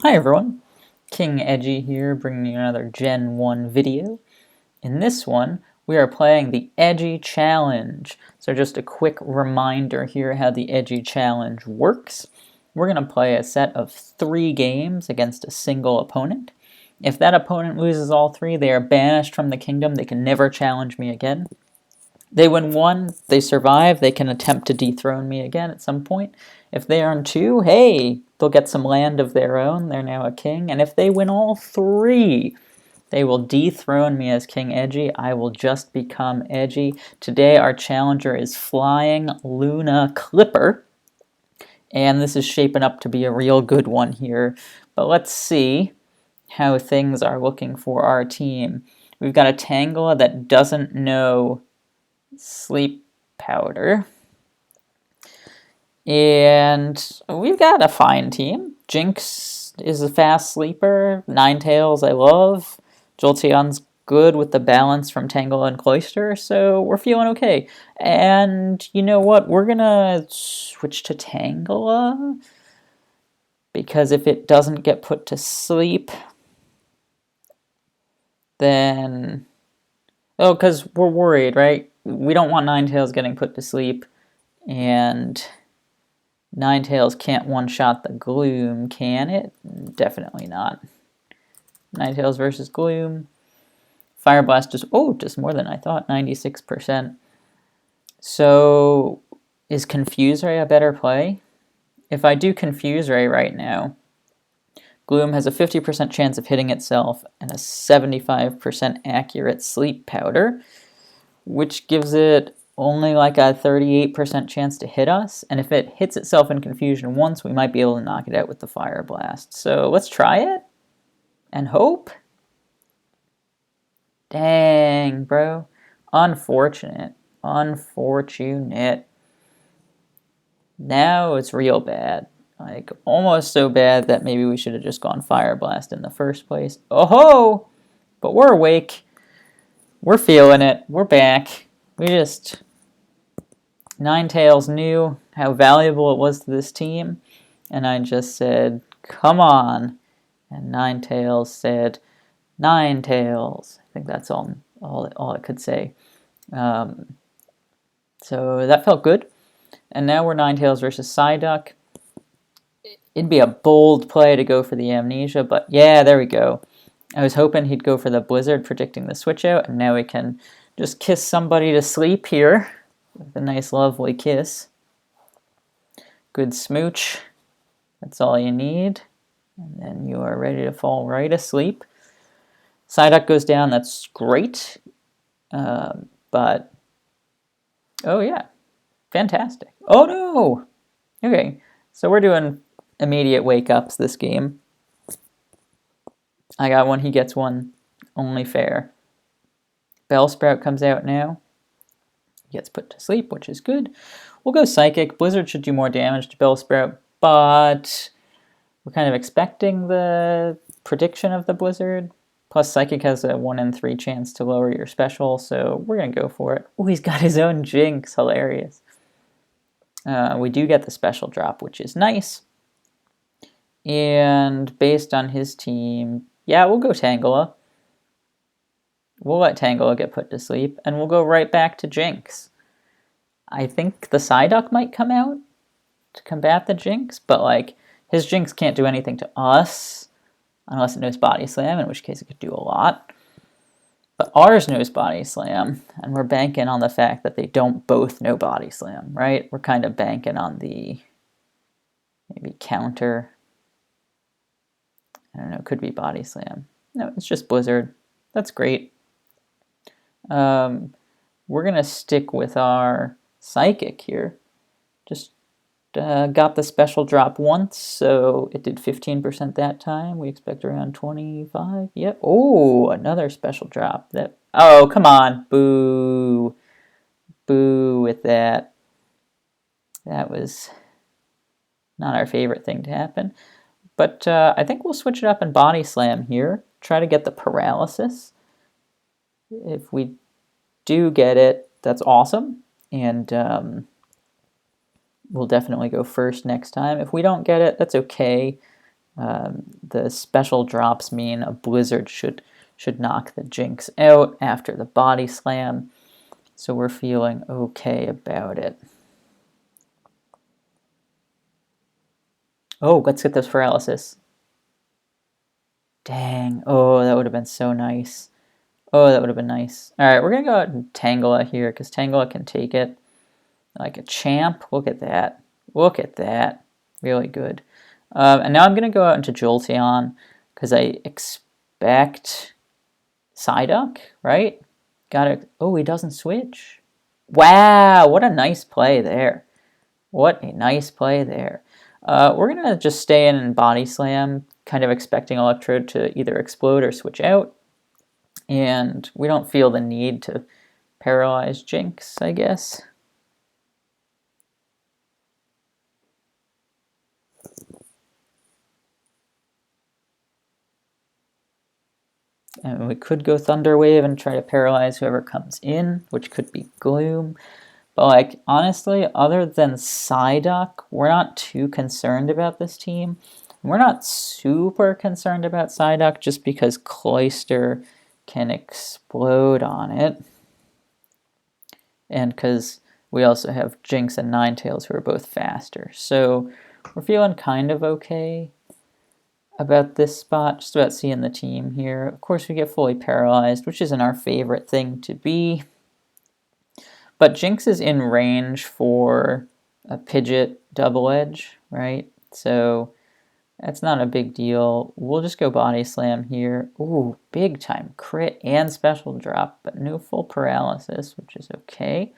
Hi everyone, King Edgy here, bringing you another Gen 1 video. In this one, we are playing the Edgy Challenge. So just a quick reminder here how the Edgy Challenge works. We're going to play a set of 3 games against a single opponent. If that opponent loses all 3, they are banished from the kingdom. They can never challenge me again. They win 1, they survive, they can attempt to dethrone me again at some point. If they earn 2, hey, they'll get some land of their own, they're now a king. And if they win all 3, they will dethrone me as King Edgy. I will just become Edgy. Today our challenger is FlyingLunaClipper. And this is shaping up to be a real good one here. But let's see how things are looking for our team. We've got a Tangela that doesn't know sleep powder. And we've got a fine team. Jinx is a fast sleeper. Ninetales I love. Jolteon's good with the balance from Tangle and Cloyster, so we're feeling okay. And you know what? We're gonna switch to Tangela, because if it doesn't get put to sleep, then... Oh, because we're worried, right? We don't want Ninetales getting put to sleep, and Ninetales can't one-shot the Gloom, can it? Definitely not. Ninetales versus Gloom. Fire Blast is, just more than I thought, 96%. So, is Confuse Ray a better play? If I do Confuse Ray right now, Gloom has a 50% chance of hitting itself and a 75% accurate sleep powder, which gives it only like a 38% chance to hit us, and if it hits itself in confusion once, we might be able to knock it out with the Fire Blast. So let's try it and hope. Dang, bro. Unfortunate. Unfortunate. Now it's real bad. Like, almost so bad that maybe we should have just gone Fire Blast in the first place. Oh-ho! But we're awake. We're feeling it. We're back. Ninetales knew how valuable it was to this team, and I just said, come on. And Ninetales said, Ninetales. I think that's all I could say. So that felt good. And now we're Ninetales versus Psyduck. It'd be a bold play to go for the Amnesia, but yeah, there we go. I was hoping he'd go for the Blizzard, predicting the switch out, and now we can just kiss somebody to sleep here with a nice, lovely kiss. Good smooch. That's all you need. And then you are ready to fall right asleep. Psyduck goes down, that's great. But, oh yeah, fantastic. Oh no! Okay, so we're doing immediate wake-ups this game. I got one, he gets one. Only fair. Bellsprout comes out now. Gets put to sleep, which is good. We'll go Psychic. Blizzard should do more damage to Bellsprout, but we're kind of expecting the prediction of the Blizzard. Plus, Psychic has a 1 in 3 chance to lower your special, so we're going to go for it. Oh, he's got his own Jinx. Hilarious. We do get the special drop, which is nice. And based on his team, yeah, we'll go Tangela. We'll let Tangela get put to sleep, and we'll go right back to Jinx. I think the Psyduck might come out to combat the Jinx, but like, his Jinx can't do anything to us unless it knows Body Slam, in which case it could do a lot. But ours knows Body Slam, and we're banking on the fact that they don't both know Body Slam, right? We're kind of banking on the maybe counter. I don't know, could be Body Slam. No, it's just Blizzard. That's great. We're going to stick with our Psychic here. Just got the special drop once, so it did 15% that time. We expect around 25. Yep. Oh, another special drop. Oh, come on. Boo. Boo with that. That was not our favorite thing to happen. But I think we'll switch it up in Body Slam here. Try to get the paralysis. If we do get it, that's awesome. And we'll definitely go first next time. If we don't get it, that's okay. The special drops mean a blizzard should knock the Jinx out after the body slam. So we're feeling okay about it. Oh, let's get this paralysis. Dang. Oh, that would have been so nice. Oh, that would have been nice. All right, we're going to go out and Tangela here because Tangela can take it like a champ. Look at that. Look at that. Really good. And now I'm going to go out into Jolteon because I expect Psyduck, right? Got it. Oh, he doesn't switch. Wow, what a nice play there. What a nice play there. We're going to just stay in and Body Slam, kind of expecting Electrode to either explode or switch out. And we don't feel the need to paralyze Jinx, I guess. And we could go Thunder Wave and try to paralyze whoever comes in, which could be Gloom. But, like, honestly, other than Psyduck, we're not too concerned about this team. We're not super concerned about Psyduck just because Cloyster can explode on it. And because we also have Jinx and Ninetales who are both faster. So we're feeling kind of okay about this spot, just about seeing the team here. Of course, we get fully paralyzed, which isn't our favorite thing to be. But Jinx is in range for a Pidgeot Double Edge, right? So that's not a big deal. We'll just go Body Slam here. Ooh, big time crit and special drop, but no full paralysis, which is okay.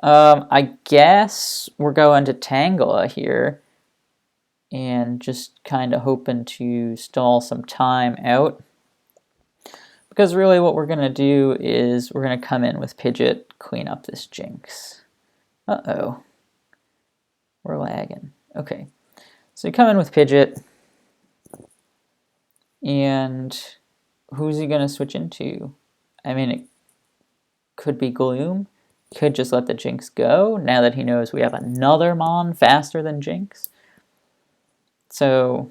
I guess we're going to Tangela here and just kind of hoping to stall some time out. Because really what we're going to do is we're going to come in with Pidgeot, clean up this Jinx. Uh-oh. We're lagging. Okay. So you come in with Pidgeot. And who's he going to switch into? I mean, it could be Gloom. Could just let the Jinx go now that he knows we have another Mon faster than Jinx. So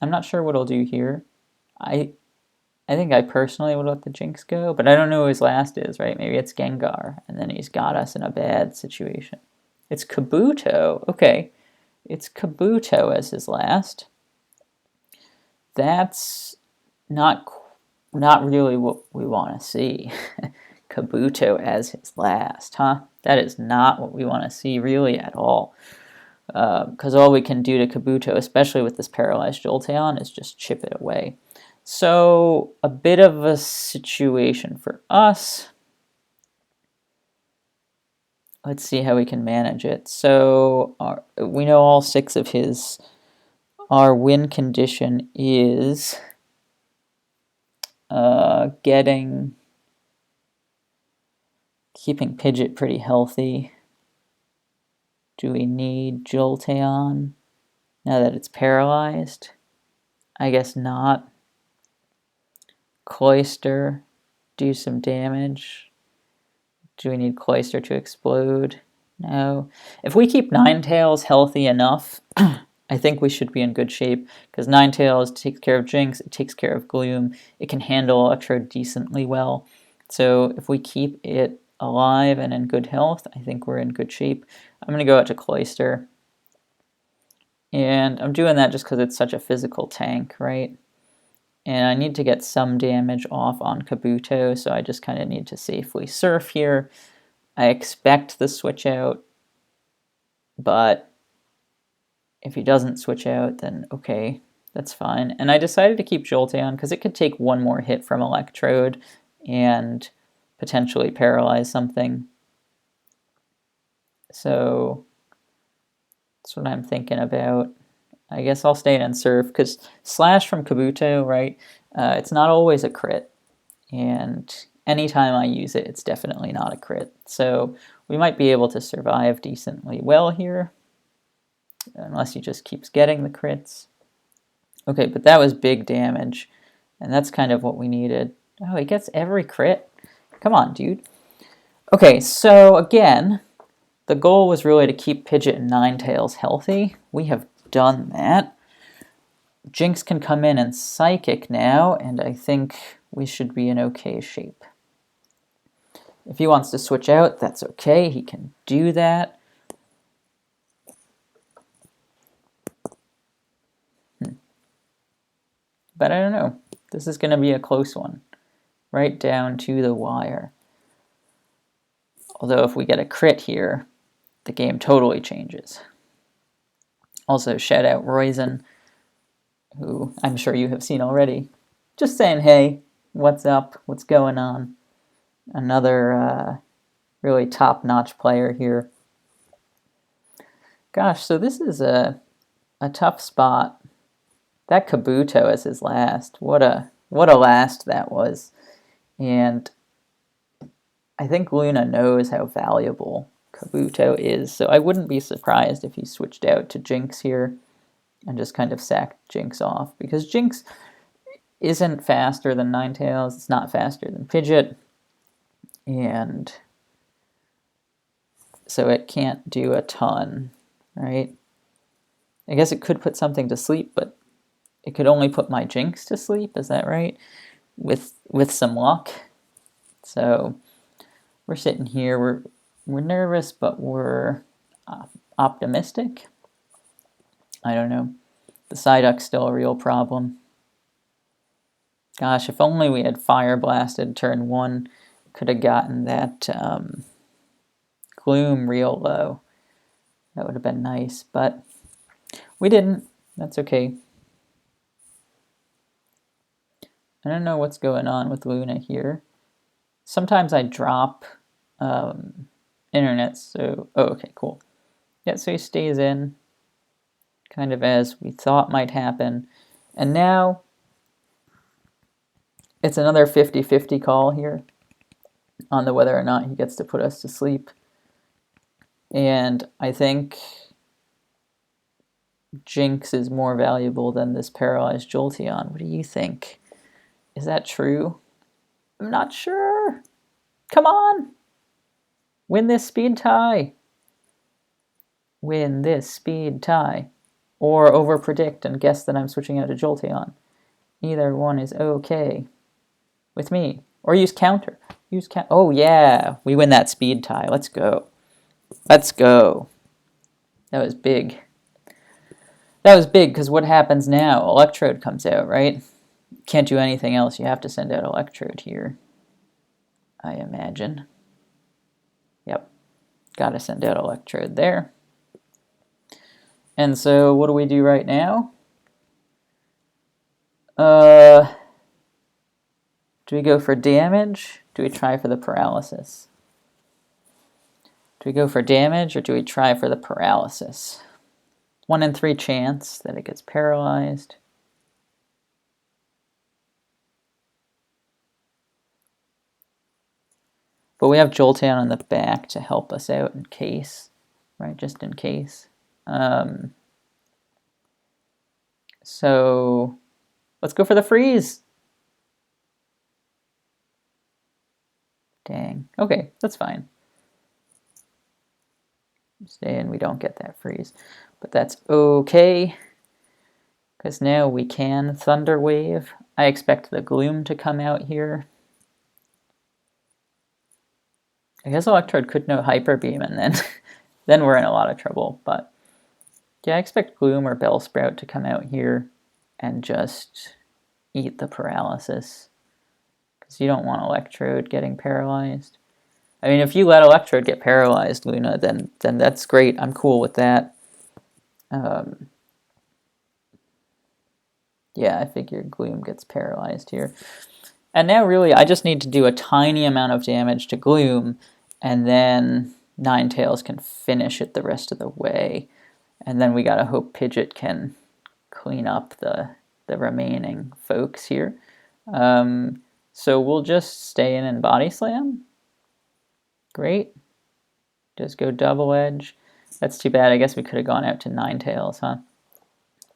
I'm not sure what he'll do here. I think I personally would let the Jinx go, but I don't know who his last is, right? Maybe it's Gengar, and then he's got us in a bad situation. It's Kabuto. Okay, it's Kabuto as his last. That's not really what we want to see. Kabuto as his last, huh? That is not what we want to see really at all. Because all we can do to Kabuto, especially with this paralyzed Jolteon, is just chip it away. So, a bit of a situation for us. Let's see how we can manage it. So, we know all 6 of his. Our win condition is keeping Pidgeot pretty healthy. Do we need Jolteon now that it's paralyzed? I guess not. Cloyster, do some damage. Do we need Cloyster to explode? No. If we keep Ninetales healthy enough, I think we should be in good shape, because Ninetales takes care of Jinx, it takes care of Gloom, it can handle Electrode decently well. So if we keep it alive and in good health, I think we're in good shape. I'm going to go out to Cloyster. And I'm doing that just because it's such a physical tank, right? And I need to get some damage off on Kabuto, so I just kind of need to safely surf here. I expect the switch out, but if he doesn't switch out, then okay, that's fine. And I decided to keep Jolteon because it could take one more hit from Electrode and potentially paralyze something. So that's what I'm thinking about. I guess I'll stay in and surf, because Slash from Kabuto, right, it's not always a crit. And anytime I use it, it's definitely not a crit. So we might be able to survive decently well here, unless he just keeps getting the crits. Okay, but that was big damage, and that's kind of what we needed. Oh, he gets every crit? Come on, dude. Okay, so again, the goal was really to keep Pidgeot and Ninetales healthy. We have done that. Jinx can come in and Psychic now, and I think we should be in okay shape. If he wants to switch out, that's okay. He can do that. But I don't know. This is going to be a close one. Right down to the wire. Although if we get a crit here, the game totally changes. Also, shout out Roizen, who I'm sure you have seen already. Just saying, hey, what's up? What's going on? Another really top-notch player here. Gosh, so this is a tough spot. That Kabuto as his last. What a last that was. And I think Luna knows how valuable Kabuto is, so I wouldn't be surprised if he switched out to Jinx here and just kind of sacked Jinx off, because Jinx isn't faster than Ninetales, it's not faster than Pidgeot, and so it can't do a ton, right? I guess it could put something to sleep, but it could only put my Jinx to sleep, is that right? With some luck. So we're sitting here, we're nervous, but we're optimistic. I don't know. The Psyduck's still a real problem. Gosh, if only we had Fire Blasted turn 1, could have gotten that Gloom real low. That would have been nice, but we didn't. That's okay. I don't know what's going on with Luna here. Sometimes I drop internet, so... Oh, okay, cool. Yeah, so he stays in, kind of as we thought might happen. And now, it's another 50-50 call here on the whether or not he gets to put us to sleep. And I think Jinx is more valuable than this paralyzed Jolteon. What do you think? Is that true? I'm not sure. Come on! Win this speed tie. Win this speed tie. Or overpredict and guess that I'm switching out to Jolteon. Either one is okay with me. Or use counter. Oh yeah, we win that speed tie. Let's go. Let's go. That was big. That was big, because what happens now? Electrode comes out, right? Can't do anything else. You have to send out Electrode here, I imagine. Yep. Gotta send out Electrode there. And so what do we do right now? Do we go for damage? Do we try for the paralysis? Do we go for damage, or do we try for the paralysis? 1 in 3 chance that it gets paralyzed. But we have Jolteon on the back to help us out in case, right? Just in case. So let's go for the freeze. Dang. Okay, that's fine. Stay in, we don't get that freeze. But that's okay, because now we can Thunder Wave. I expect the Gloom to come out here. I guess Electrode could no Hyper Beam, and then then we're in a lot of trouble. But yeah, I expect Gloom or Bellsprout to come out here and just eat the paralysis, because you don't want Electrode getting paralyzed. I mean, if you let Electrode get paralyzed, Luna, then that's great. I'm cool with that. Yeah, I figure Gloom gets paralyzed here. And now really I just need to do a tiny amount of damage to Gloom, and then Ninetales can finish it the rest of the way. And then we gotta hope Pidgeot can clean up the remaining folks here. So we'll just stay in and Body Slam. Great. Just go Double Edge. That's too bad. I guess we could have gone out to Ninetales, huh?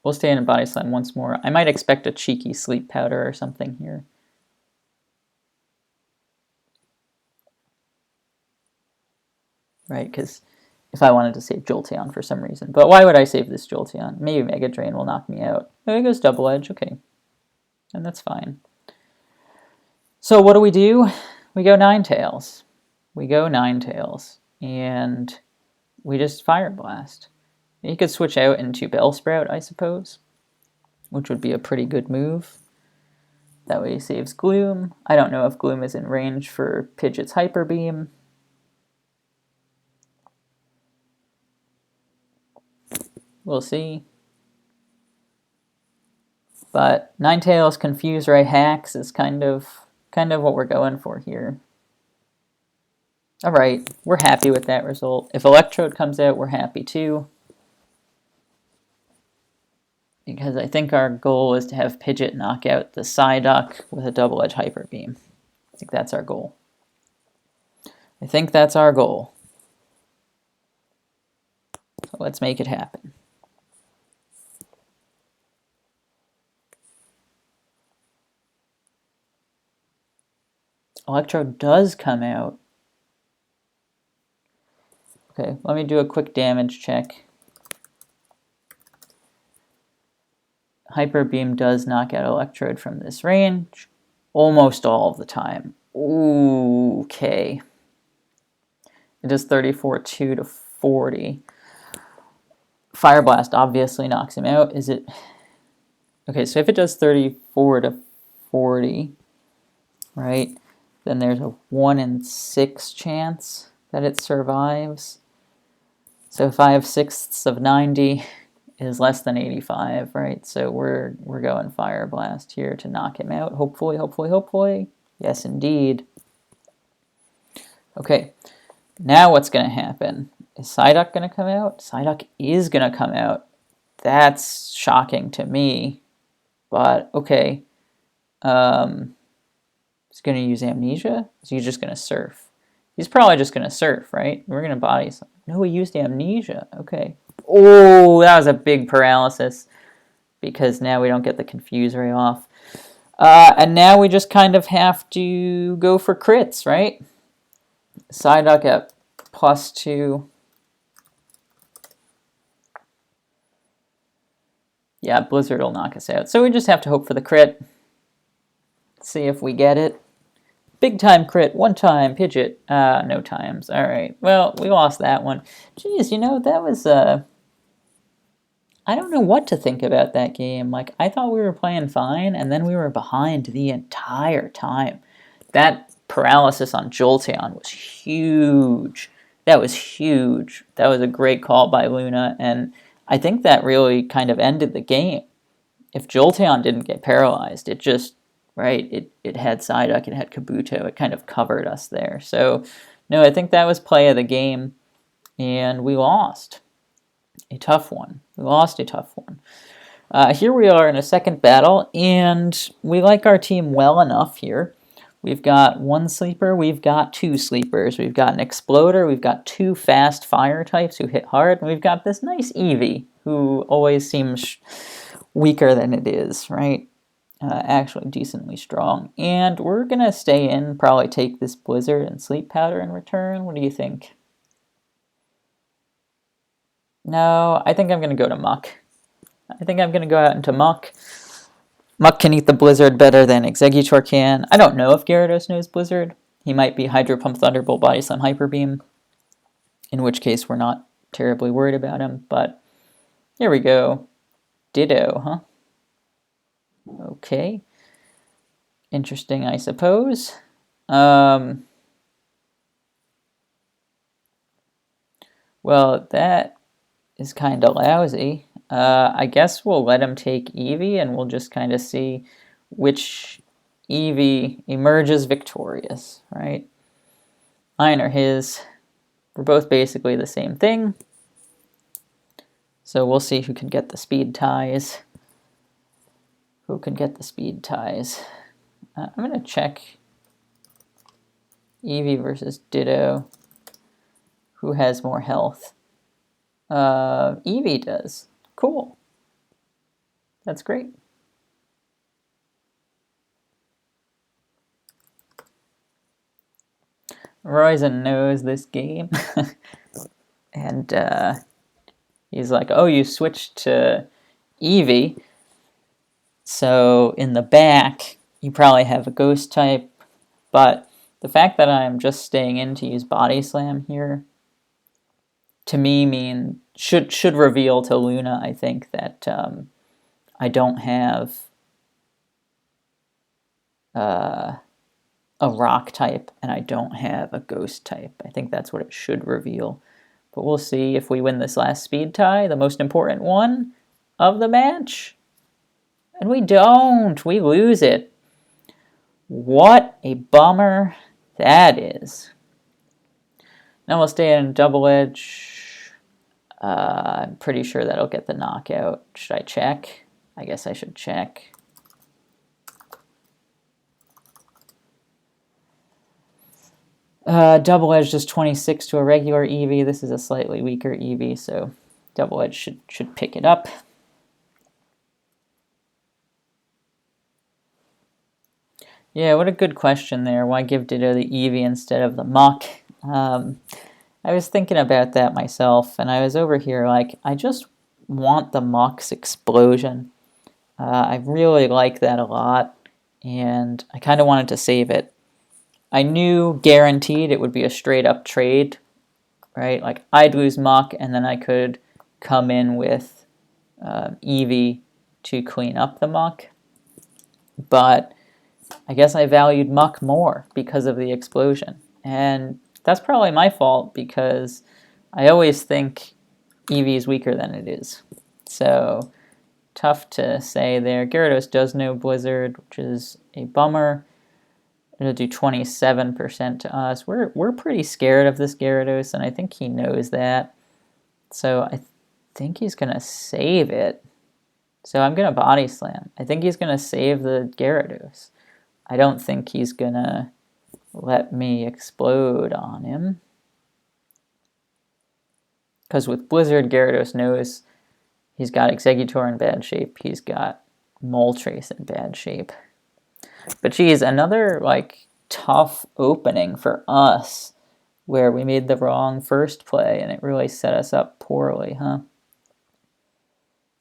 We'll stay in and Body Slam once more. I might expect a cheeky Sleep Powder or something here. Right, because if I wanted to save Jolteon for some reason. But why would I save this Jolteon? Maybe Mega Drain will knock me out. There goes Double Edge, okay. And that's fine. So what do? We go Ninetales. We go Ninetales. And we just Fire Blast. You could switch out into Bellsprout, I suppose, which would be a pretty good move. That way he saves Gloom. I don't know if Gloom is in range for Pidgeot's Hyper Beam. We'll see. But Ninetales Confuse Ray Hacks is kind of what we're going for here. Alright, we're happy with that result. If Electrode comes out, we're happy too. Because I think our goal is to have Pidgeot knock out the Psyduck with a Double Edge Hyper Beam. I think that's our goal. So let's make it happen. Electrode does come out. Okay, let me do a quick damage check. Hyper Beam does knock out Electrode from this range almost all of the time. Ooh, okay. It does 34-2 to 40. Fire Blast obviously knocks him out. Is it? Okay, so if it does 34 to 40, right, then there's a 1 in 6 chance that it survives. So 5/6 of 90 is less than 85, right? So we're going Fire Blast here to knock him out. Hopefully, hopefully, hopefully. Yes, indeed. Okay, now what's going to happen? Is Psyduck going to come out? Psyduck is going to come out. That's shocking to me. But, okay. He's going to use Amnesia? Is he just going to Surf? He's probably just going to Surf, right? We're going to Body Slam. No, he used Amnesia. Okay. Oh, that was a big paralysis. Because now we don't get the Confuse Ray off. And now we just kind of have to go for crits, right? Psyduck at +2. Yeah, Blizzard will knock us out. So we just have to hope for the crit. See if we get it. Big time crit, 1 time, Pidgeot. No times. Alright, well, we lost that one. Jeez, you know, that was, I don't know what to think about that game. Like, I thought we were playing fine, and then we were behind the entire time. That paralysis on Jolteon was huge. That was huge. That was a great call by Luna, and I think that really kind of ended the game. If Jolteon didn't get paralyzed, it just, right, it had Psyduck, it had Kabuto, it kind of covered us there. So, no, I think that was play of the game, and we lost. A tough one. We lost a tough one. Here we are in a second battle, and we like our team well enough here. We've got 1 sleeper, we've got 2 sleepers. We've got an Exploder, we've got 2 fast fire types who hit hard, and we've got this nice Eevee, who always seems weaker than it is, right? Actually decently strong. And we're going to stay in, probably take this Blizzard and Sleep Powder in return. What do you think? No, I think I'm going to go to Muck. I think I'm going to go out into Muck. Muck can eat the Blizzard better than Exeggutor can. I don't know if Gyarados knows Blizzard. He might be Hydro Pump, Thunderbolt, Body Slam, Hyper Beam. In which case, we're not terribly worried about him. But here we go. Ditto, huh? Okay. Interesting, I suppose. Well, that is kind of lousy. I guess we'll let him take Eevee, and we'll just kind of see which Eevee emerges victorious, right? Mine or his. We're both basically the same thing. So we'll see who can get the speed ties. Who can get the speed ties? I'm going to check Eevee versus Ditto. Who has more health? Eevee does. Cool. That's great. Roizen knows this game. And he's like, oh, you switched to Eevee, so in the back, you probably have a ghost type, but the fact that I'm just staying in to use Body Slam here, to me, should reveal to Luna, I think, that I don't have a rock type and I don't have a ghost type. I think that's what it should reveal. But we'll see if we win this last speed tie, the most important one of the match. And we don't. We lose it. What a bummer that is. Now we'll stay in Double Edge. I'm pretty sure that'll get the knockout. Should I check? I guess I should check. Double Edge does 26 to a regular Eevee. This is a slightly weaker Eevee, so Double Edge should pick it up. Yeah, what a good question there. Why give Ditto the Eevee instead of the Muck? I was thinking about that myself, and I was over here like, I just want the Muck's explosion. I really like that a lot, and I kind of wanted to save it. I knew guaranteed it would be a straight up trade, right? Like I'd lose Muck, and then I could come in with Eevee to clean up the Muck. But I guess I valued Muck more because of the explosion. And that's probably my fault because I always think Eevee is weaker than it is. So tough to say there. Gyarados does know Blizzard, which is a bummer. It'll do 27% to us. We're pretty scared of this Gyarados, and I think he knows that. So I think he's going to save it. So I'm going to Body Slam. I think he's going to save the Gyarados. I don't think he's going to let me explode on him. Because with Blizzard, Gyarados knows he's got Exeggutor in bad shape. He's got Moltres in bad shape. But geez, another like tough opening for us where we made the wrong first play and it really set us up poorly, huh?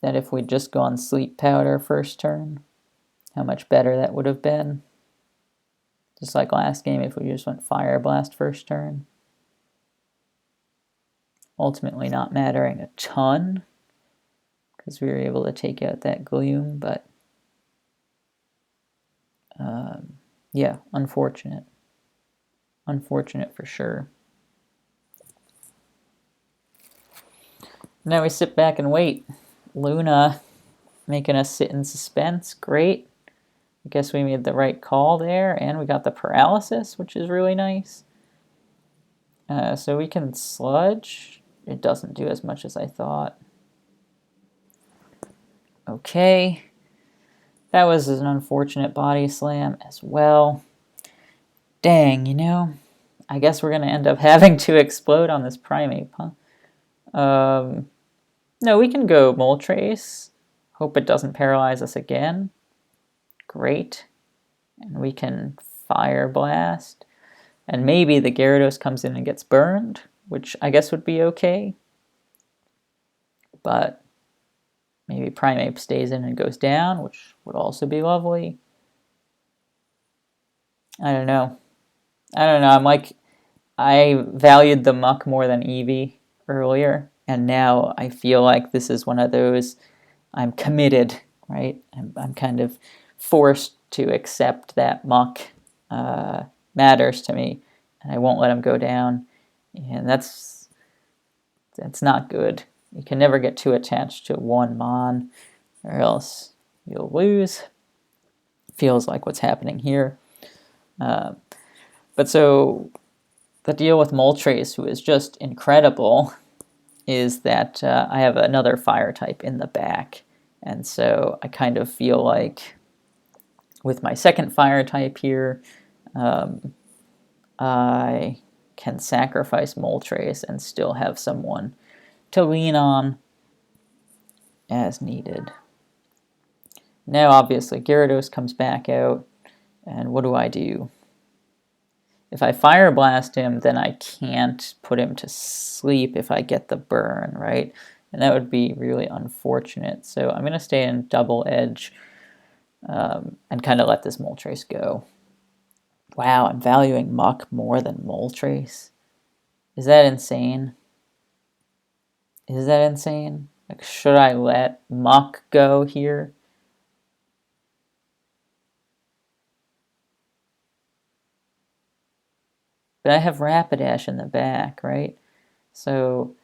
That if we'd just gone Sleep Powder first turn, how much better that would have been. Just like last game, if we just went Fire Blast first turn. Ultimately not mattering a ton because we were able to take out that Gloom, but yeah, unfortunate. Unfortunate for sure. Now we sit back and wait. Luna making us sit in suspense. Great. I guess we made the right call there, and we got the paralysis, which is really nice. So we can sludge. It doesn't do as much as I thought. Okay. That was an unfortunate Body Slam as well. Dang, you know, I guess we're going to end up having to explode on this Primeape, huh? No, we can go Moltres. Hope it doesn't paralyze us again. Great. And we can Fire Blast. And maybe the Gyarados comes in and gets burned, which I guess would be okay. But maybe Primeape stays in and goes down, which would also be lovely. I don't know. I'm like, I valued the Muck more than Eevee earlier, and now I feel like this is one of those, I'm committed, right? I'm kind of forced to accept that Muck matters to me, and I won't let him go down, and that's not good. You can never get too attached to one Mon, or else you'll lose. Feels like what's happening here. But so the deal with Moltres, who is just incredible, is that I have another fire type in the back. And so I kind of feel like with my second fire type here, I can sacrifice Moltres and still have someone to lean on as needed. Now, obviously, Gyarados comes back out, and what do? If I Fire Blast him, then I can't put him to sleep if I get the burn, right? And that would be really unfortunate. So I'm going to stay in Double Edge and kind of let this Moltres go. Wow, I'm valuing Muck more than Moltres. Is that insane? Is that insane? Like, should I let Muck go here? But I have Rapidash in the back, right? So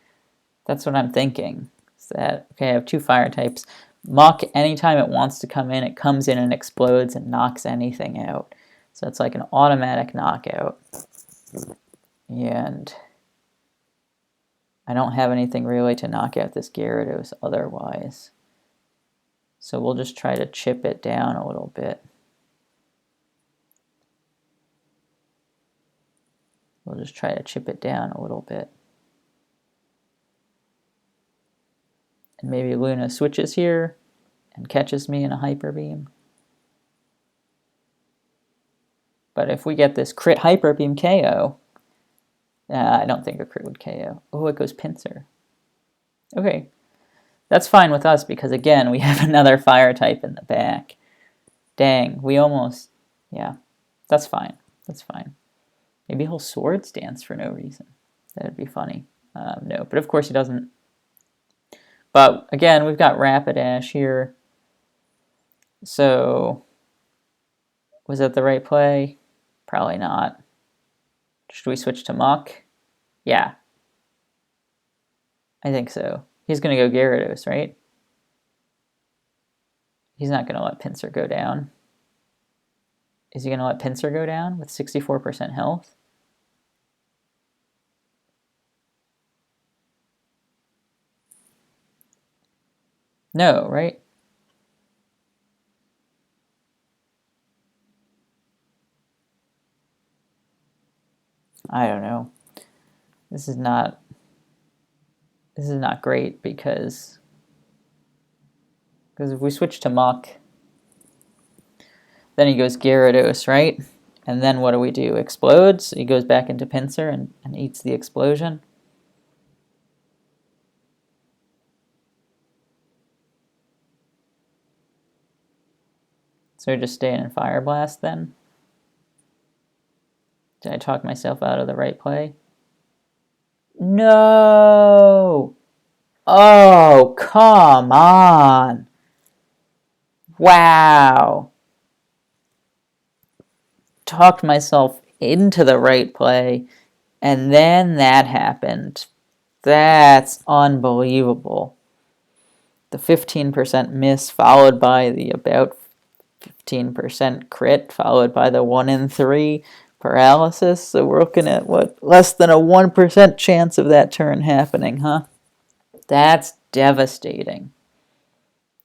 that's what I'm thinking. Is that, okay, I have 2 fire types. Muck, anytime it wants to come in, it comes in and explodes and knocks anything out. So it's like an automatic knockout. And I don't have anything really to knock out this Gyarados otherwise. So we'll just try to chip it down a little bit. We'll just try to chip it down a little bit. And maybe Luna switches here and catches me in a Hyper Beam. But if we get this crit Hyper Beam KO, I don't think a crit would KO. Oh, it goes Pinsir. Okay, that's fine with us because, again, we have another fire type in the back. Dang, we almost... Yeah, that's fine. That's fine. Maybe he'll Swords Dance for no reason. That would be funny. No, but of course he doesn't. But again, we've got Rapidash here. So, was that the right play? Probably not. Should we switch to Muck? Yeah. I think so. He's going to go Gyarados, right? He's not going to let Pinsir go down. Is he going to let Pinsir go down with 64% health? No, right? I don't know. This is not great because if we switch to Muck, then he goes Gyarados, right? And then what do? Explodes. He goes back into Pinsir and eats the explosion. So just staying in Fire Blast then? Did I talk myself out of the right play? No! Oh, come on! Wow! Talked myself into the right play, and then that happened. That's unbelievable. The 15% miss followed by the about 15% crit followed by the 1 in 3 paralysis. So we're looking at, what, less than a 1% chance of that turn happening, huh? That's devastating.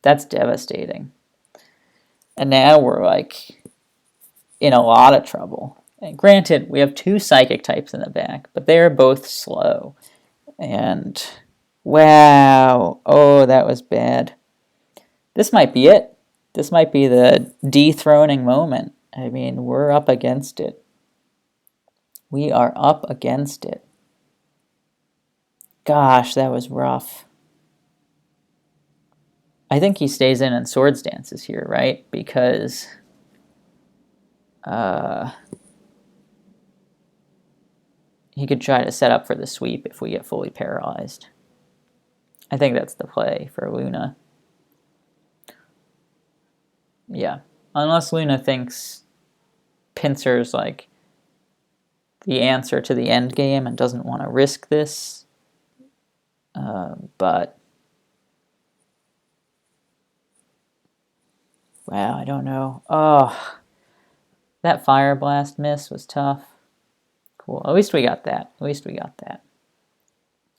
That's devastating. And now we're like in a lot of trouble. And granted, we have 2 psychic types in the back, but they're both slow. And wow, oh, that was bad. This might be it. This might be the dethroning moment. I mean, we're up against it. We are up against it. Gosh, that was rough. I think he stays in and Swords Dances here, right? Because he could try to set up for the sweep if we get fully paralyzed. I think that's the play for Luna. Yeah. Unless Luna thinks Pinsir's like the answer to the end game and doesn't want to risk this. But wow, I don't know. Oh, that Fire Blast miss was tough. Cool. At least we got that. At least we got that.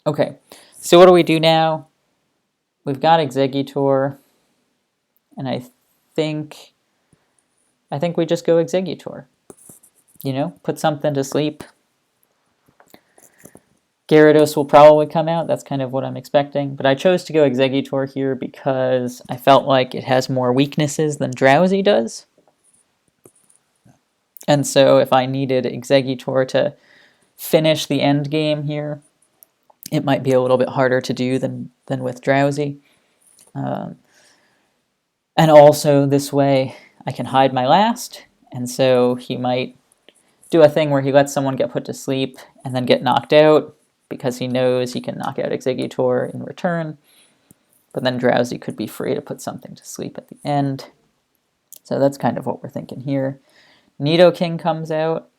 Okay, so what do we do now? We've got Exeggutor, and I think we just go Exeggutor. You know, put something to sleep. Gyarados will probably come out. That's kind of what I'm expecting. But I chose to go Exeggutor here because I felt like it has more weaknesses than Drowsy does. And so if I needed Exeggutor to finish the end game here, it might be a little bit harder to do than with Drowsy. And also this way I can hide my last, and so he might do a thing where he lets someone get put to sleep and then get knocked out because he knows he can knock out Exeggutor in return. But then Drowsy could be free to put something to sleep at the end. So that's kind of what we're thinking here. Nidoking comes out.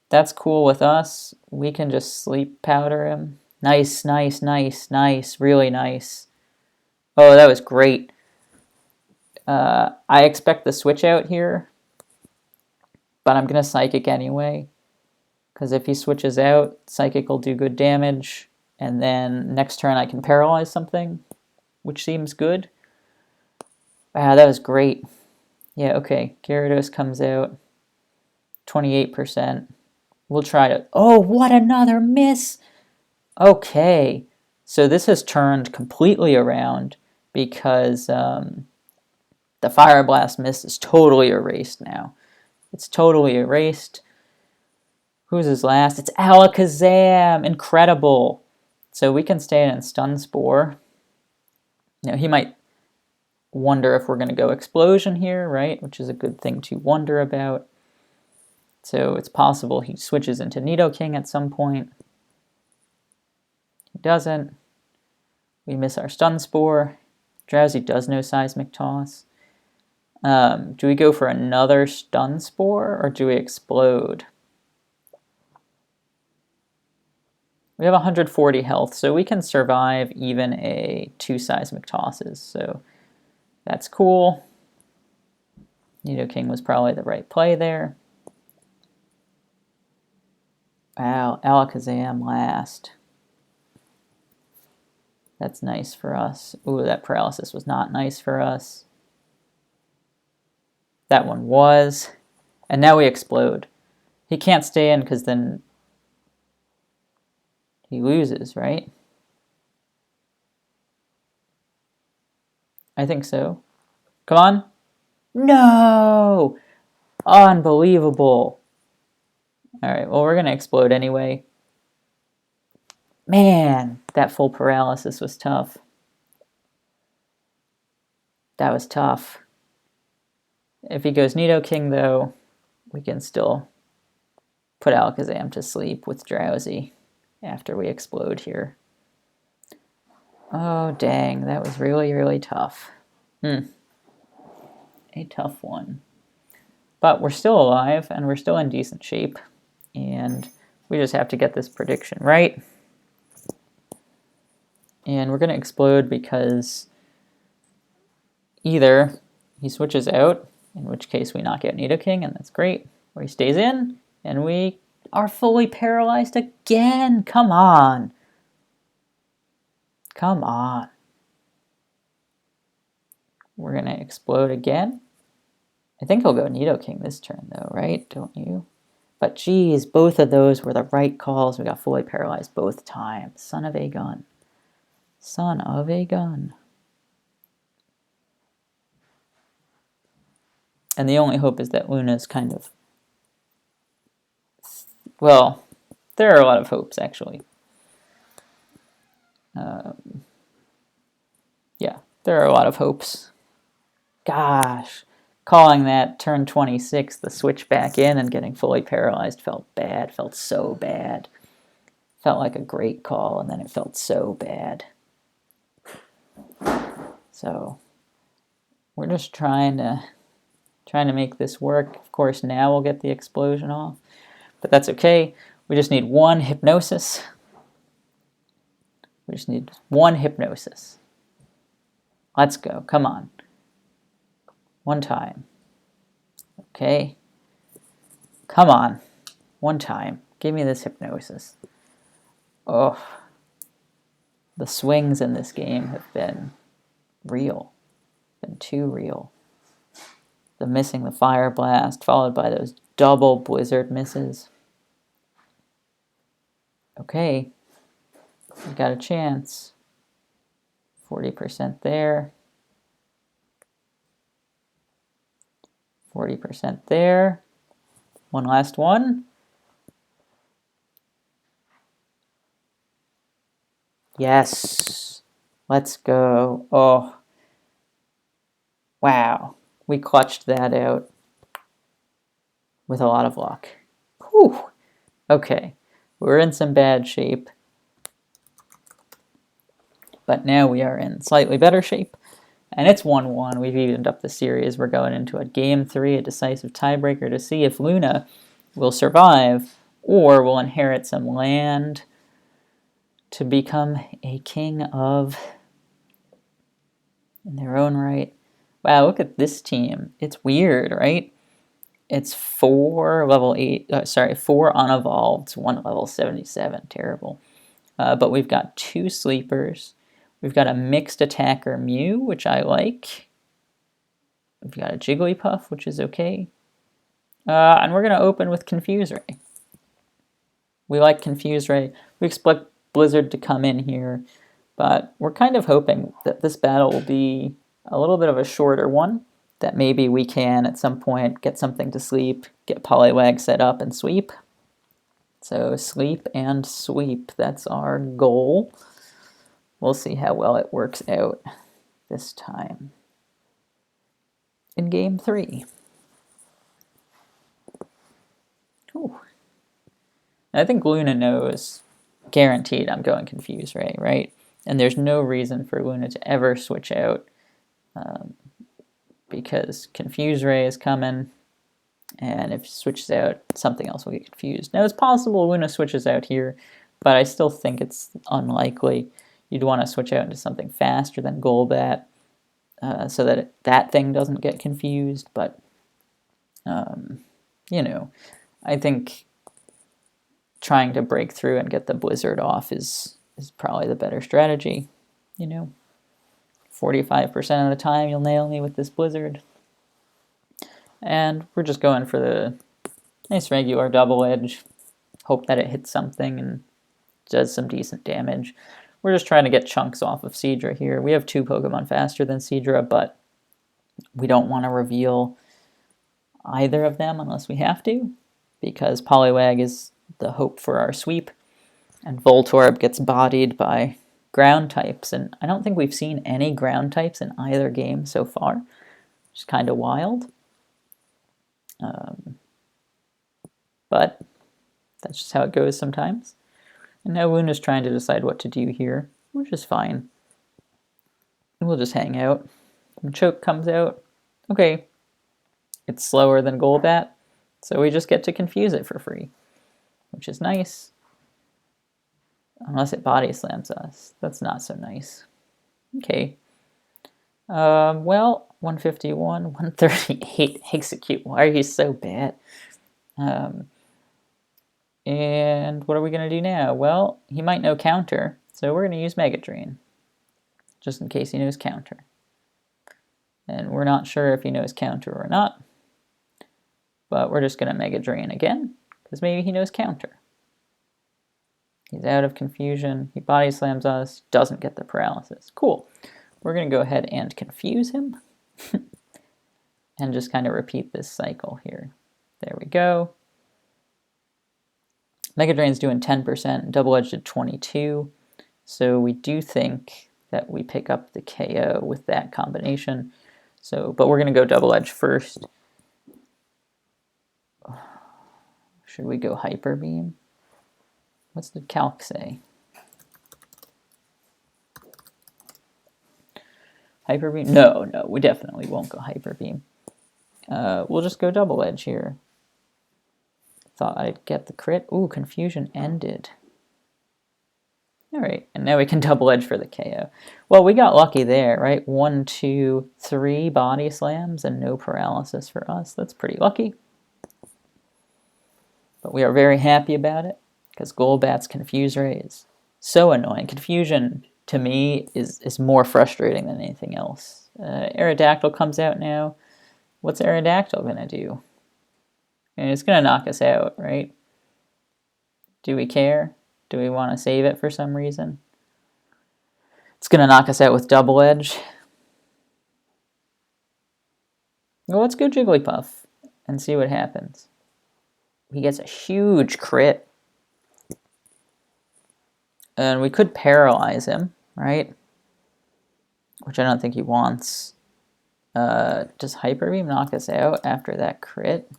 That's cool with us. We can just sleep powder him. Nice, nice, nice, nice. Really nice. Oh, that was great. I expect the switch out here, but I'm going to Psychic anyway. Because if he switches out, Psychic will do good damage. And then next turn I can paralyze something, which seems good. Wow, that was great. Yeah, okay. Gyarados comes out. 28%. We'll try to... Oh, what another miss! Okay. So this has turned completely around because the Fire Blast miss is totally erased now. It's totally erased. Who's his last? It's Alakazam! Incredible! So we can stay in Stun Spore. Now, he might wonder if we're going to go Explosion here, right? Which is a good thing to wonder about. So it's possible he switches into Nidoking at some point. He doesn't. We miss our Stun Spore. Drowsy does no Seismic Toss. Do we go for another Stun Spore or do we Explode? We have 140 health, so we can survive even a 2 Seismic Tosses. So that's cool. Nidoking was probably the right play there. Wow, Alakazam last. That's nice for us. Ooh, that paralysis was not nice for us. That one was. And now we explode. He can't stay in because then he loses, right? I think so. Come on. No! Unbelievable. Alright, well, we're going to explode anyway. Man, that full paralysis was tough. That was tough. If he goes Nidoking, though, we can still put Alakazam to sleep with Drowsy after we explode here. Oh, dang, that was really, really tough. A tough one. But we're still alive, and we're still in decent shape, and we just have to get this prediction right. And we're going to explode because either he switches out, in which case we knock out Nidoking, and that's great, or he stays in, and we are fully paralyzed again. Come on. Come on. We're going to explode again. I think he'll go Nidoking this turn, though, right? Don't you? But geez, both of those were the right calls. We got fully paralyzed both times. Son of a gun. Son of a gun. And the only hope is that Luna's kind of... Well, there are a lot of hopes, actually. Yeah, there are a lot of hopes. Gosh, calling that turn 26, the switch back in and getting fully paralyzed felt bad, felt so bad. Felt like a great call, and then it felt so bad. So we're just trying to make this work. Of course, now we'll get the explosion off, but that's okay. We just need one hypnosis. We just need one hypnosis. Let's go. Come on. One time. Okay. Come on. One time. Give me this hypnosis. Oh. The swings in this game have been real. Been too real. The missing the Fire Blast, followed by those double Blizzard misses. Okay. We got a chance. 40% there. 40% there. One last one. Yes. Let's go. Oh. Wow. We clutched that out with a lot of luck. Whew. Okay. We're in some bad shape. But now we are in slightly better shape. And it's 1-1. We've evened up the series. We're going into a game 3, a decisive tiebreaker, to see if Luna will survive or will inherit some land to become a king of in their own right. Wow, look at this team. It's weird, right? It's 4 level 8, 4 unevolved, 1 level 77. Terrible. But we've got 2 sleepers. We've got a mixed attacker Mew, which I like. We've got a Jigglypuff, which is okay. And we're going to open with Confuse Ray. We like Confuse Ray. We expect Blizzard to come in here, but we're kind of hoping that this battle will be a little bit of a shorter one, that maybe we can at some point get something to sleep, get Poliwag set up, and sweep. So sleep and sweep, that's our goal. We'll see how well it works out this time in game 3. Ooh. I think Luna knows, guaranteed, I'm going Confuse Ray, right? And there's no reason for Luna to ever switch out because Confuse Ray is coming, and if she switches out, something else will get confused. Now, it's possible Luna switches out here, but I still think it's unlikely. You'd want to switch out into something faster than Golbat so that that thing doesn't get confused, but, you know, I think trying to break through and get the Blizzard off is probably the better strategy. You know, 45% of the time you'll nail me with this Blizzard. And we're just going for the nice regular double edge. Hope that it hits something and does some decent damage. We're just trying to get chunks off of Seadra here. We have 2 Pokemon faster than Seadra, but we don't want to reveal either of them unless we have to, because Poliwag is the hope for our sweep, and Voltorb gets bodied by ground types, and I don't think we've seen any ground types in either game so far, which is kind of wild. But that's just how it goes sometimes. And now Luna's trying to decide what to do here, which is fine. We'll just hang out. When Choke comes out, okay, it's slower than Golbat, so we just get to confuse it for free, which is nice. Unless it body slams us. That's not so nice. Okay. Well, 151, 138. Execute. Why are you so bad? And what are we going to do now? Well, he might know counter, so we're going to use Mega Drain, just in case he knows counter. And we're not sure if he knows counter or not, but we're just going to Mega Drain again, because maybe he knows counter. He's out of confusion, he body slams us, doesn't get the paralysis. Cool. We're going to go ahead and confuse him, and just kind of repeat this cycle here. There we go. Mega Drain's doing 10%, Double Edge did 22, so we do think that we pick up the KO with that combination. So, but we're going to go Double Edge first. Should we go Hyper Beam? What's the calc say? Hyper Beam? No, we definitely won't go Hyper Beam. We'll just go Double Edge here. Thought I'd get the crit. Ooh, confusion ended. Alright, and now we can Double Edge for the KO. Well, we got lucky there, right? 1, 2, 3 body slams and no paralysis for us. That's pretty lucky. But we are very happy about it, because Golbat's Confuse Ray is so annoying. Confusion, to me, is more frustrating than anything else. Aerodactyl comes out now. What's Aerodactyl going to do? And it's going to knock us out, right? Do we care? Do we want to save it for some reason? It's going to knock us out with Double Edge. Well, let's go Jigglypuff and see what happens. he gets a huge crit. And we could paralyze him, right? Which I don't think he wants. Does Hyper Beam knock us out after that crit?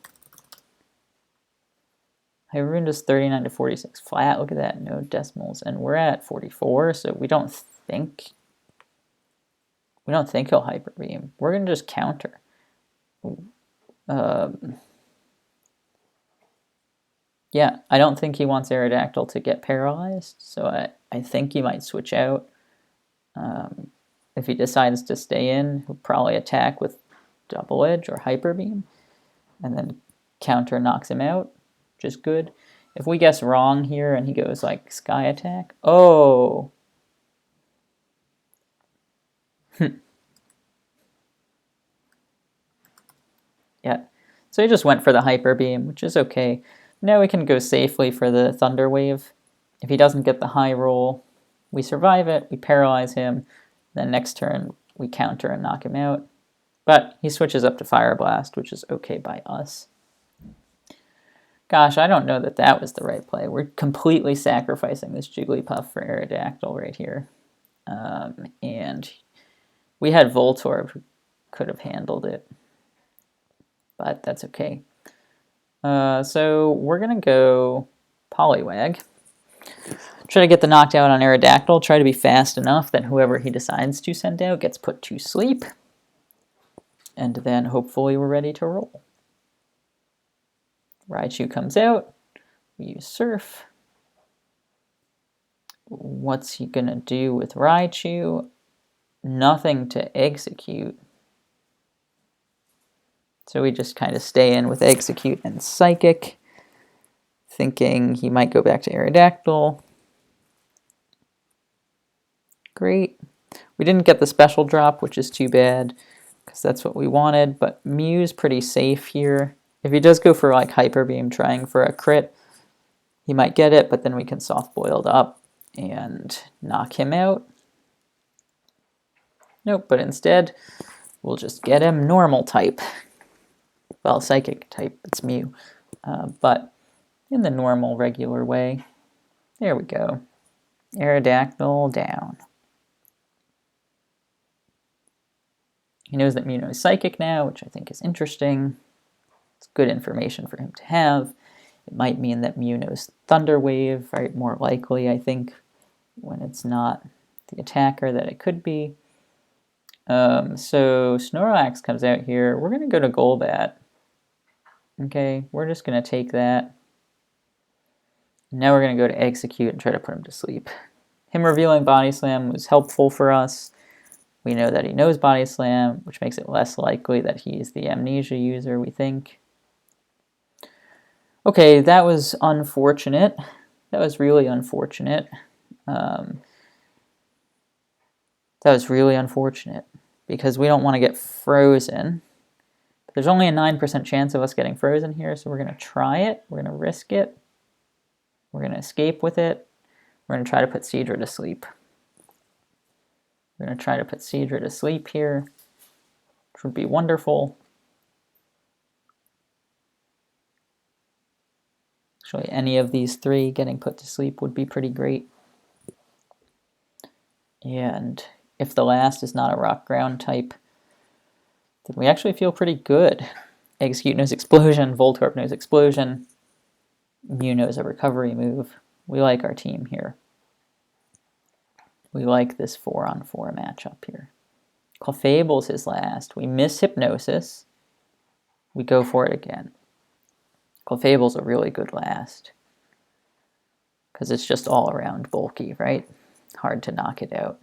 Hyper Beam does 39 to 46 flat. Look at that, no decimals. And we're at 44, so we don't think he'll Hyper Beam. We're going to just counter. Yeah, I don't think he wants Aerodactyl to get paralyzed, so I think he might switch out. If he decides to stay in, he'll probably attack with Double Edge or Hyper Beam, and then counter knocks him out, which is good. If we guess wrong here and he goes like Sky Attack, oh! Yeah, so he just went for the Hyper Beam, which is okay. Now we can go safely for the Thunder Wave. If he doesn't get the high roll, we survive it, we paralyze him, then next turn we counter and knock him out. But he switches up to Fire Blast, which is okay by us. Gosh, I don't know that that was the right play. We're completely sacrificing this Jigglypuff for Aerodactyl right here. And we had Voltorb who could have handled it. But that's okay. So we're going to go Poliwag. Try to get the knockdown on Aerodactyl. Try to be fast enough that whoever he decides to send out gets put to sleep. And then hopefully we're ready to roll. Raichu comes out. We use Surf. What's he going to do with Raichu? Nothing to execute. So we just kind of stay in with Execute and Psychic, thinking he might go back to Aerodactyl. Great. We didn't get the special drop, which is too bad, because that's what we wanted, but Mew's pretty safe here. If he does go for like Hyper Beam trying for a crit, he might get it, but then we can Soft Boiled up and knock him out. Nope, but instead, we'll just get him Normal type. Well, Psychic type, it's Mew, but in the normal, regular way. There we go. Aerodactyl down. He knows that Mew knows Psychic now, which I think is interesting. It's good information for him to have. It might mean that Mew knows Thunder Wave, right? More likely, I think, when it's not the attacker that it could be. So Snorlax comes out here. We're going to go to Golbat. Okay, we're just going to take that. Now we're going to go to Execute and try to put him to sleep. Him revealing Body Slam was helpful for us. We know that he knows Body Slam, which makes it less likely that he's the Amnesia user, we think. Okay, that was unfortunate. That was really unfortunate. Because we don't want to get frozen. There's only a 9% chance of us getting frozen here, so we're going to try it. We're going to risk it. We're going to escape with it. We're going to try to put Seadra to sleep. We're going to try to put Seadra to sleep here, which would be wonderful. Actually, any of these three getting put to sleep would be pretty great. And if the last is not a Rock Ground type, then we actually feel pretty good. Execute knows Explosion, Voltorb knows Explosion, Mew knows a recovery move. We like our team here. We like this 4-on-4 matchup here. Clefable's his last. We miss Hypnosis. We go for it again. Clefable's a really good last, because it's just all around bulky, right? Hard to knock it out.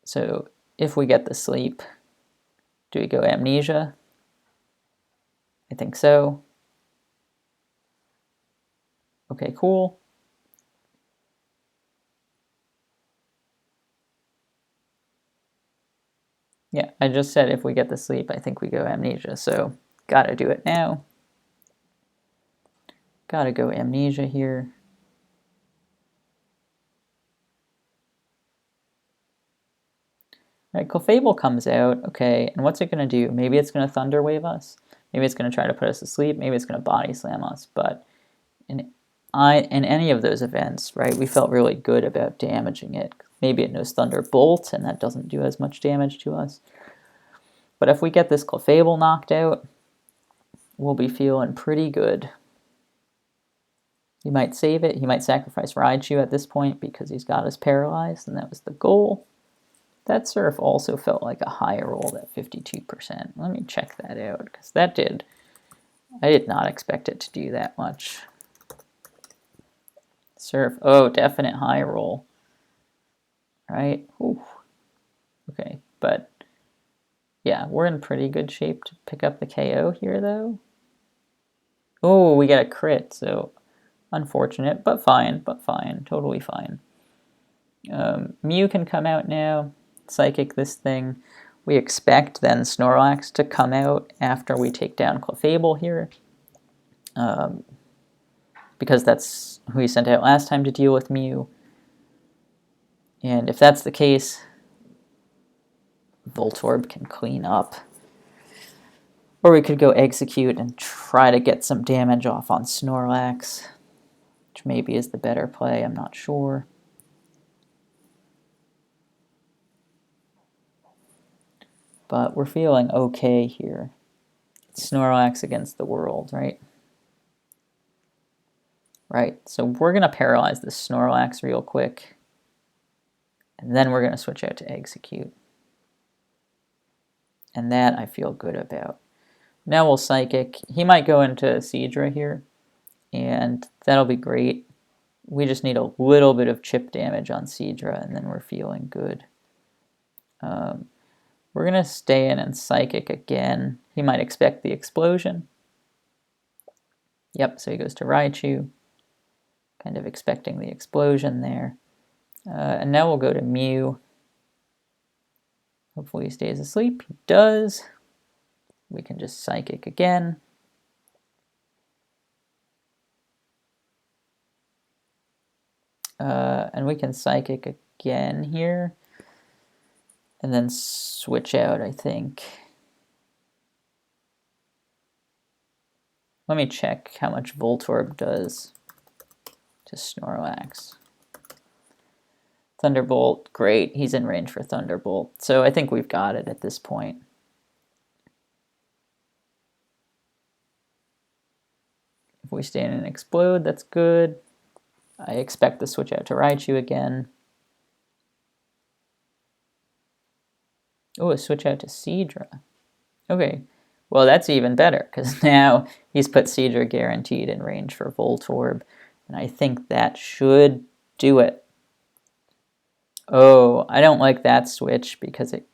So if we get the sleep, do we go Amnesia? I think so. Okay, cool. Yeah, I just said if we get the sleep, I think we go Amnesia, so gotta do it now. Gotta go Amnesia here. All right, Clefable comes out, okay, and what's it gonna do? Maybe it's gonna Thunder Wave us. Maybe it's going to try to put us to sleep. Maybe it's going to body slam us. But in any of those events, right, we felt really good about damaging it. Maybe it knows Thunderbolt, and that doesn't do as much damage to us. But if we get this Clefable knocked out, we'll be feeling pretty good. He might save it. He might sacrifice Raichu at this point because he's got us paralyzed, and that was the goal. That Surf also felt like a high roll, that 52%. Let me check that out, because I did not expect it to do that much. Surf, oh, definite high roll. Right? Ooh. Okay, but yeah, we're in pretty good shape to pick up the KO here, though. Oh, we got a crit, so unfortunate, but fine, totally fine. Mew can come out now, Psychic this thing. We expect then Snorlax to come out after we take down Clefable here, because that's who we sent out last time to deal with Mew. And if that's the case, Voltorb can clean up. Or we could go Execute and try to get some damage off on Snorlax, which maybe is the better play, I'm not sure. But we're feeling okay here. It's Snorlax against the world, right? Right, so we're going to paralyze this Snorlax real quick. And then we're going to switch out to Execute. And that I feel good about. Now we'll Psychic. He might go into Seadra here, and that'll be great. We just need a little bit of chip damage on Seadra, and then we're feeling good. We're going to stay in and Psychic again. He might expect the explosion. Yep, so he goes to Raichu, kind of expecting the explosion there. And now we'll go to Mew. Hopefully he stays asleep. He does. We can just Psychic again. And we can Psychic again here. And then switch out, I think. Let me check how much Voltorb does to Snorlax. Thunderbolt, great. He's in range for Thunderbolt. So I think we've got it at this point. If we stay in and explode, that's good. I expect to switch out to Raichu again. Oh, a switch out to Seadra. Okay, well that's even better, because now he's put Seadra guaranteed in range for Voltorb, and I think that should do it. Oh, I don't like that switch, because it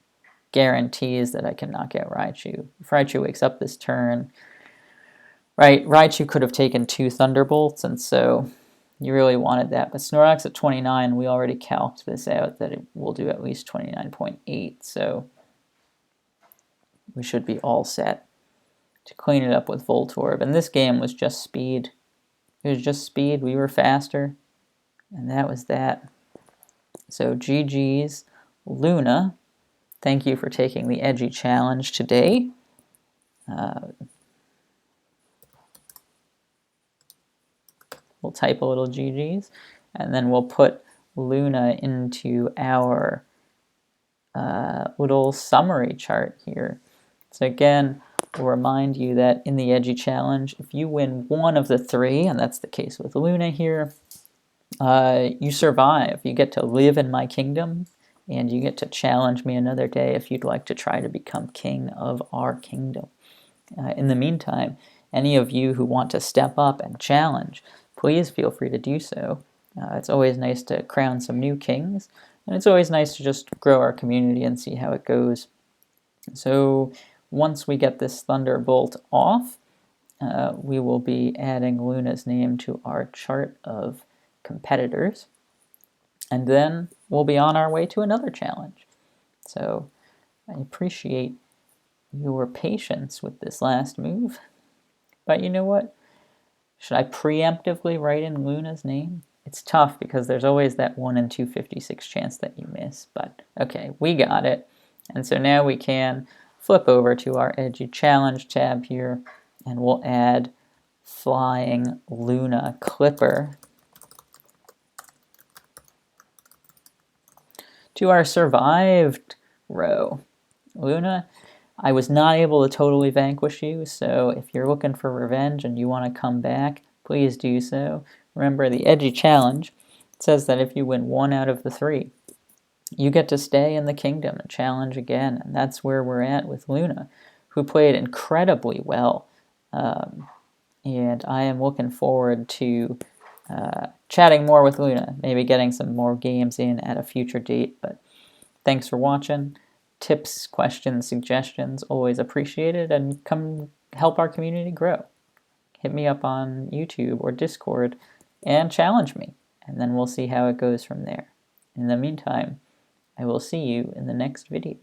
guarantees that I can knock out Raichu. If Raichu wakes up this turn, right, Raichu could have taken 2 Thunderbolts, and so you really wanted that. But Snorlax at 29, we already calced this out, that it will do at least 29.8, so we should be all set to clean it up with Voltorb. And this game was just speed. It was just speed. We were faster, and that was that. So GG's, Luna. Thank you for taking the Edgy challenge today. We'll type a little GG's, and then we'll put Luna into our little summary chart here. So again, we'll remind you that in the Edgy challenge, if you win one of the 3, and that's the case with Luna here, you survive. You get to live in my kingdom, and you get to challenge me another day if you'd like to try to become king of our kingdom. In the meantime, any of you who want to step up and challenge, please feel free to do so. It's always nice to crown some new kings, and it's always nice to just grow our community and see how it goes. So once we get this Thunderbolt off, we will be adding Luna's name to our chart of competitors, and then we'll be on our way to another challenge. So I appreciate your patience with this last move, but you know what? Should I preemptively write in Luna's name? It's tough because there's always that 1 in 256 chance that you miss, but okay, we got it. And so now we can flip over to our Edgy Challenge tab here, and we'll add FlyingLunaClipper to our survived row. Luna, I was not able to totally vanquish you, so if you're looking for revenge and you want to come back, please do so. Remember, the Edgy Challenge says that if you win 1 out of the 3, you get to stay in the kingdom and challenge again, and that's where we're at with Luna, who played incredibly well. And I am looking forward to chatting more with Luna, maybe getting some more games in at a future date. But thanks for watching. Tips, questions, suggestions, always appreciated, and come help our community grow. Hit me up on YouTube or Discord and challenge me, and then we'll see how it goes from there. In the meantime, I will see you in the next video.